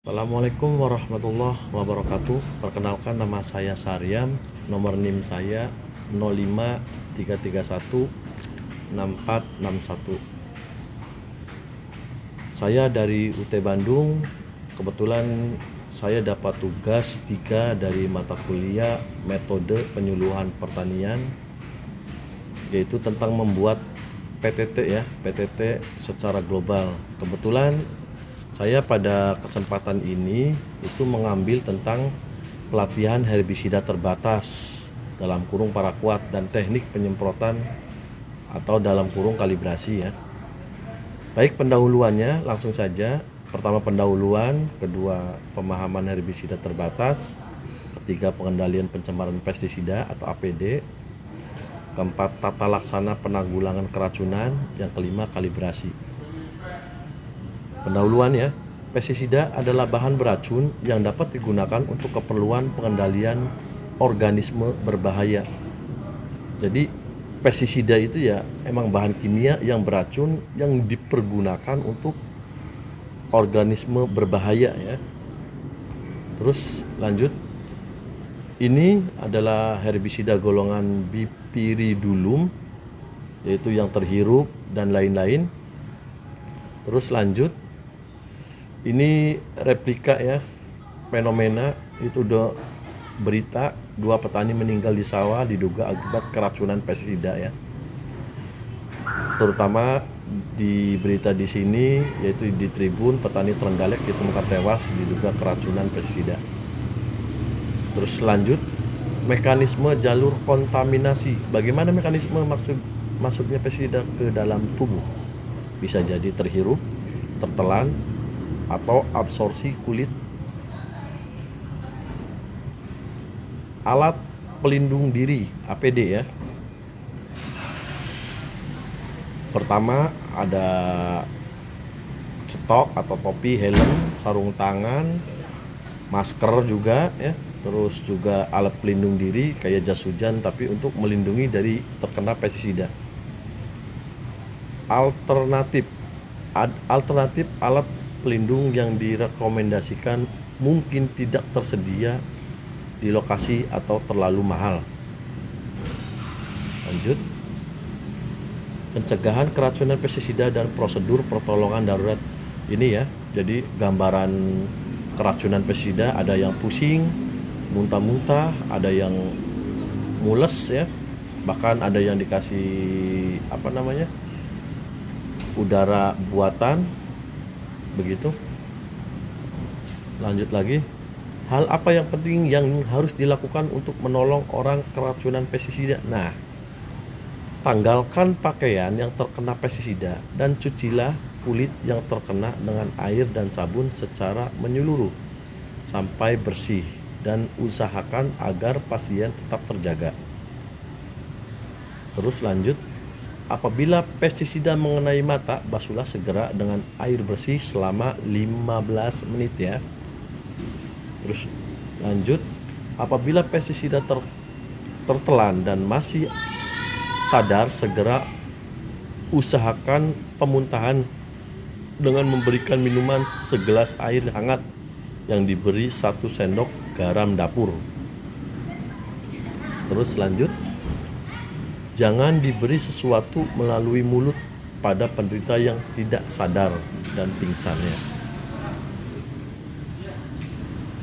Assalamualaikum warahmatullahi wabarakatuh. Perkenalkan, nama saya Saryam, nomor NIM saya 053316461. Saya dari UT Bandung. Kebetulan saya dapat tugas 3 dari mata kuliah metode penyuluhan pertanian, yaitu tentang membuat PTT PTT secara global. Kebetulan saya pada kesempatan ini itu mengambil tentang pelatihan herbisida terbatas dalam kurung paraquat dan teknik penyemprotan atau dalam kurung kalibrasi ya. Baik, pendahuluannya langsung saja. Pertama pendahuluan, kedua pemahaman herbisida terbatas, ketiga pengendalian pencemaran pestisida atau APD, keempat tata laksana penanggulangan keracunan, yang kelima kalibrasi. Pendahuluan ya, pestisida adalah bahan beracun yang dapat digunakan untuk keperluan pengendalian organisme berbahaya. Jadi pestisida itu ya emang bahan kimia yang beracun yang dipergunakan untuk organisme berbahaya ya. Terus lanjut, ini adalah herbisida golongan Bipiridulum, yaitu yang terhirup dan lain-lain. Terus lanjut, ini replika ya, fenomena itu udah berita 2 petani meninggal di sawah diduga akibat keracunan pestisida ya. Terutama di berita di sini, yaitu di Tribun, petani Trenggalek ditemukan tewas diduga keracunan pestisida. Terus lanjut, mekanisme jalur kontaminasi. Bagaimana mekanisme masuknya pestisida ke dalam tubuh? Bisa jadi terhirup, tertelan, atau absorpsi kulit. Alat pelindung diri APD ya. Pertama ada stok atau topi, helm, sarung tangan, masker juga ya. Terus juga alat pelindung diri kayak jas hujan tapi untuk melindungi dari terkena pestisida. Alternatif alat pelindung yang direkomendasikan mungkin tidak tersedia di lokasi atau terlalu mahal. Lanjut, pencegahan keracunan pestisida dan prosedur pertolongan darurat. Ini ya, jadi gambaran keracunan pestisida, ada yang pusing, muntah-muntah, ada yang mules ya, bahkan ada yang dikasih udara buatan begitu. Lanjut lagi, hal apa yang penting yang harus dilakukan untuk menolong orang keracunan pestisida? Nah, tanggalkan pakaian yang terkena pestisida dan cucilah kulit yang terkena dengan air dan sabun secara menyeluruh sampai bersih dan usahakan agar pasien tetap terjaga. Terus lanjut, apabila pestisida mengenai mata, basuhlah segera dengan air bersih selama 15 menit ya. Terus lanjut, apabila pestisida tertelan dan masih sadar, segera usahakan pemuntahan dengan memberikan minuman segelas air hangat yang diberi 1 sendok garam dapur. Terus lanjut, jangan diberi sesuatu melalui mulut pada penderita yang tidak sadar dan pingsannya.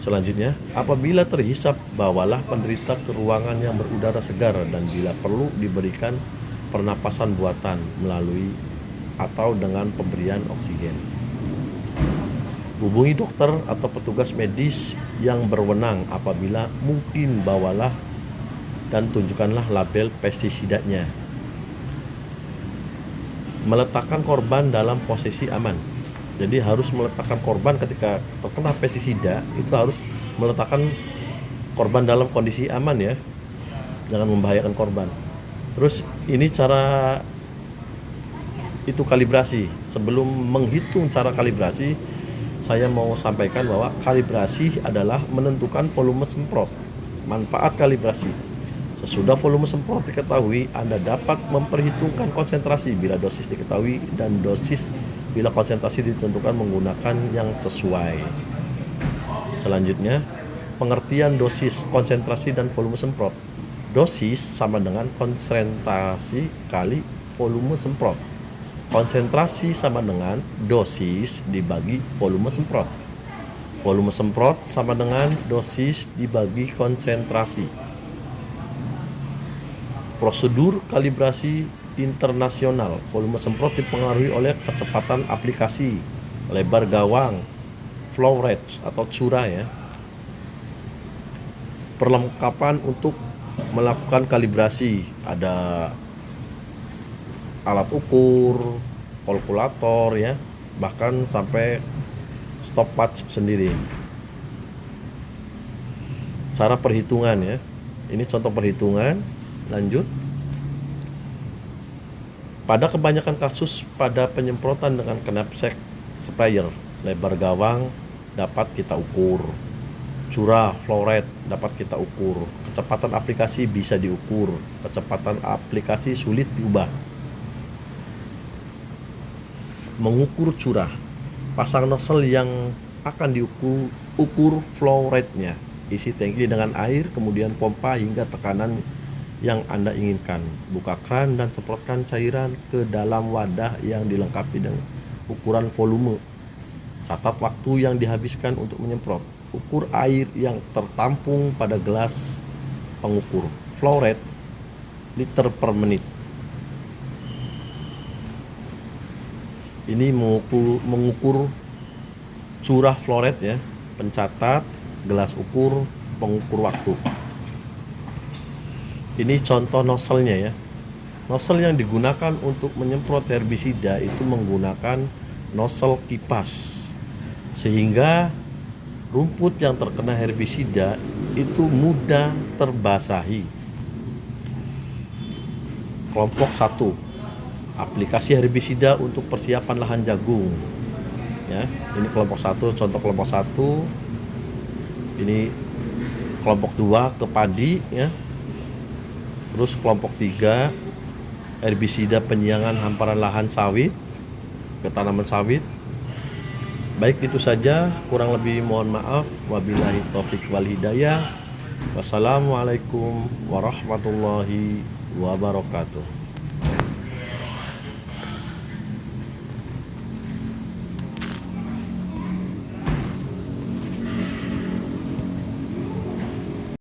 Selanjutnya, apabila terhisap, bawalah penderita ke ruangan yang berudara segar dan bila perlu diberikan pernapasan buatan melalui atau dengan pemberian oksigen. Hubungi dokter atau petugas medis yang berwenang. Apabila mungkin, bawalah dan tunjukkanlah label pestisidanya. Meletakkan korban dalam posisi aman. Jadi harus meletakkan korban ketika terkena pestisida, itu harus meletakkan korban dalam kondisi aman ya. Jangan membahayakan korban. Terus ini cara itu kalibrasi. Sebelum menghitung cara kalibrasi, saya mau sampaikan bahwa kalibrasi adalah menentukan volume semprot. Manfaat kalibrasi: sesudah volume semprot diketahui, Anda dapat memperhitungkan konsentrasi bila dosis diketahui dan dosis bila konsentrasi ditentukan menggunakan yang sesuai. Selanjutnya, pengertian dosis, konsentrasi, dan volume semprot. Dosis sama dengan konsentrasi kali volume semprot. Konsentrasi sama dengan dosis dibagi volume semprot. Volume semprot sama dengan dosis dibagi konsentrasi. Prosedur kalibrasi internasional. Volume semprot dipengaruhi oleh kecepatan aplikasi, lebar gawang, flow rate atau curah ya. Perlengkapan untuk melakukan kalibrasi, ada alat ukur, kalkulator ya, bahkan sampai stopwatch sendiri. Cara perhitungan ya. Ini contoh perhitungan. Lanjut. Pada kebanyakan kasus pada penyemprotan dengan knapsack sprayer, lebar gawang dapat kita ukur, curah flow rate dapat kita ukur, kecepatan aplikasi bisa diukur, kecepatan aplikasi sulit diubah. Mengukur curah, pasang nozzle yang akan diukur flow rate-nya, isi tangki dengan air, kemudian pompa hingga tekanan yang Anda inginkan. Buka kran dan semprotkan cairan ke dalam wadah yang dilengkapi dengan ukuran volume. Catat waktu yang dihabiskan untuk menyemprot. Ukur air yang tertampung pada gelas pengukur. Flow rate liter per menit. Ini mengukur curah flow rate ya. Pencatat, gelas ukur, pengukur waktu. Ini contoh nozzle-nya ya. Nozzle yang digunakan untuk menyemprot herbisida itu menggunakan nozzle kipas, sehingga rumput yang terkena herbisida itu mudah terbasahi. Kelompok 1, aplikasi herbisida untuk persiapan lahan jagung ya. Ini kelompok 1, contoh kelompok 1. Ini kelompok 2 ke padi ya. Terus kelompok 3, herbisida penyiangan hamparan lahan sawit ke tanaman sawit. Baik, itu saja, kurang lebih mohon maaf. Wabillahi taufik wal hidayah. Wassalamualaikum warahmatullahi wabarakatuh.